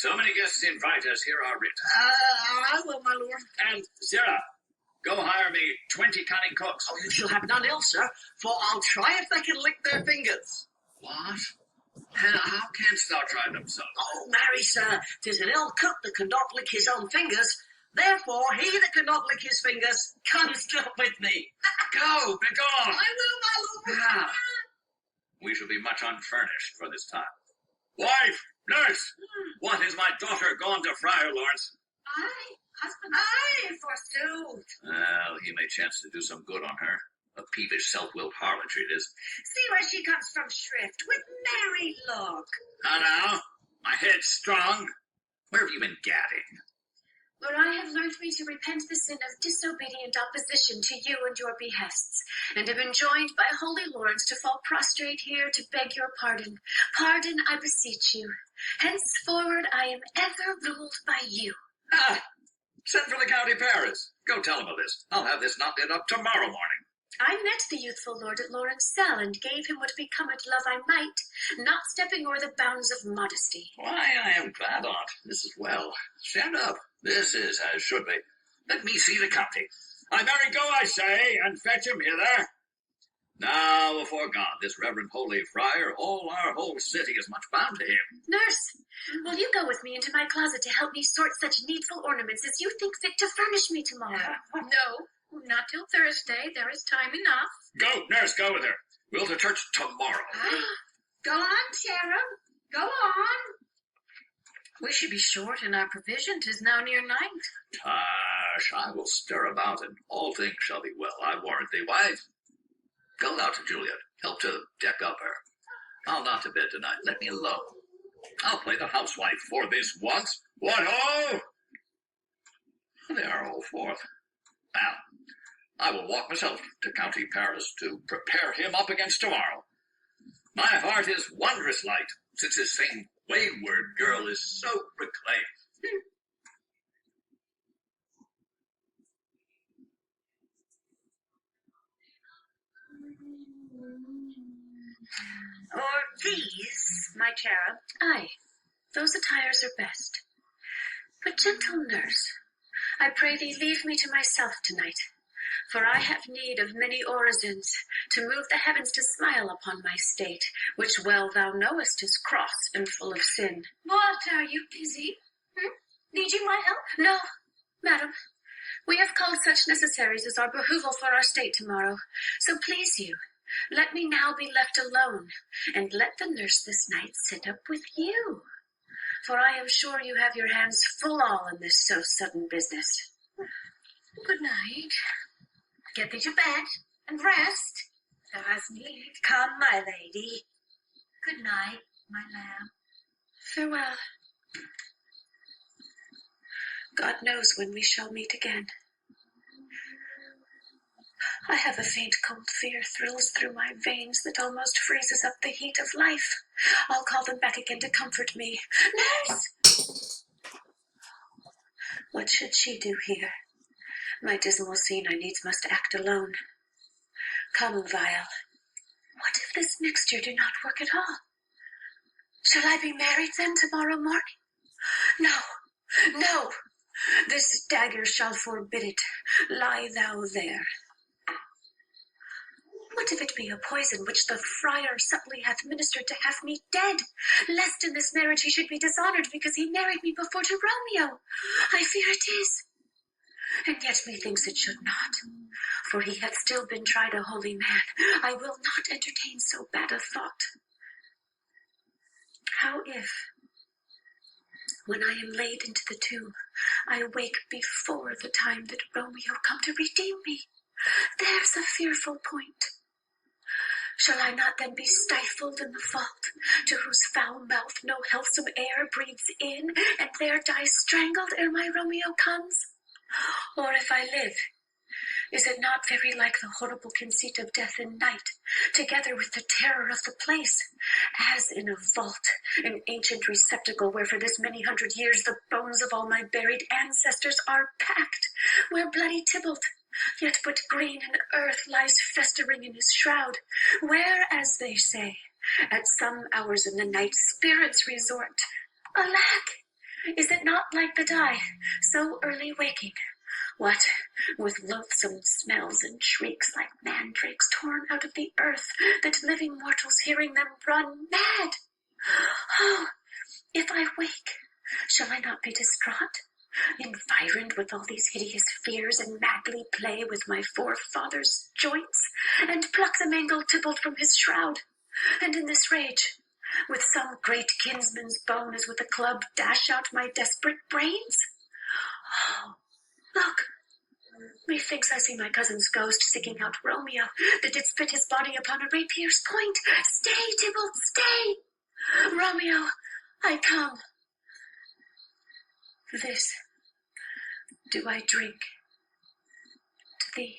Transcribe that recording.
So many guests invite us, here are writ. I will, my lord. And, Sirrah, go hire me 20 cunning cooks. Oh, you shall have none else, sir, for I'll try if they can lick their fingers. What? How canst thou try them so? Oh, marry, sir, 'tis an ill cook that cannot lick his own fingers. Therefore, he that cannot lick his fingers can't stop with me. Go, begone! I will, my lord. Ah, we shall be much unfurnished for this time. Wife, nurse, what is my daughter gone to Friar Lawrence? Aye, husband, aye, forsooth. Well, he may chance to do some good on her. A peevish, self-willed harlotry it is. See where she comes from shrift, with merry look. How now? My head's strong. Where have you been gadding? Lord, I have learned me to repent the sin of disobedient opposition to you and your behests, and have been joined by holy lords to fall prostrate here to beg your pardon. Pardon, I beseech you. Henceforward I am ever ruled by you. Ah, send for the county Paris. Go tell him of this. I'll have this knotted up tomorrow morning. I met the youthful lord at Lawrence cell, and gave him what becometh love I might, not stepping o'er the bounds of modesty. Why, I am glad on't. This is well. Stand up. This is as should be. Let me see the county. I marry go, I say, and fetch him hither. Now, before God, this reverend holy friar, all our whole city is much bound to him. Nurse, will you go with me into my closet to help me sort such needful ornaments as you think fit to furnish me tomorrow? No, not till Thursday. There is time enough. Go, nurse, go with her. We'll to church tomorrow. Go on, Cherub. Go on. We should be short in our provision. 'Tis now near night. Tush, I will stir about, and all things shall be well, I warrant thee, wife. Go thou to Juliet. Help to deck up her. I'll not to bed tonight. Let me alone. I'll play the housewife for this once. What ho! They are all forth. Now, I will walk myself to County Paris to prepare him up against tomorrow. My heart is wondrous light, since this same wayward girl is so reclaimed. Or these, my cherub. Aye, those attires are best. But, gentle nurse, I pray thee leave me to myself tonight, for I have need of many orisons to move the heavens to smile upon my state, which well thou knowest is cross and full of sin. What, are you busy? Need you my help? No, madam, we have called such necessaries as are behooval for our state tomorrow. So please you, let me now be left alone, and let the nurse this night sit up with you. For I am sure you have your hands full all in this so sudden business. Good night. Get thee to bed and rest. Thou hast need. Come, my lady. Good night, my lamb. Farewell. God knows when we shall meet again. I have a faint cold fear thrills through my veins that almost freezes up the heat of life. I'll call them back again to comfort me. Nurse! What should she do here? My dismal scene I needs must act alone. Come, Vial. What if this mixture do not work at all? Shall I be married then tomorrow morning? No, no! This dagger shall forbid it. Lie thou there. What if it be a poison which the friar subtly hath ministered to have me dead, lest in this marriage he should be dishonored because he married me before to Romeo? I fear it is. And yet methinks it should not, for he hath still been tried a holy man. I will not entertain so bad a thought. How if, when I am laid into the tomb, I wake before the time that Romeo come to redeem me? There's a fearful point. Shall I not then be stifled in the vault, to whose foul mouth no healthsome air breathes in, and there die strangled ere my Romeo comes? Or if I live, is it not very like the horrible conceit of death in night, together with the terror of the place, as in a vault, an ancient receptacle where for this many hundred years the bones of all my buried ancestors are packed, where bloody Tybalt, yet but green and earth, lies festering in his shroud, where, as they say, at some hours in the night spirits resort. Alack! Is it not like that I, so early waking, what, with loathsome smells and shrieks like mandrakes torn out of the earth, that living mortals hearing them run mad? Oh, if I wake, shall I not be distraught, environed with all these hideous fears, and madly play with my forefather's joints, and pluck the mangled Tybalt from his shroud, and in this rage, with some great kinsman's bone as with a club, dash out my desperate brains? Oh, look, methinks I see my cousin's ghost seeking out Romeo, that did spit his body upon a rapier's point. Stay, Tybalt, stay! Romeo, I come. This do I drink to thee.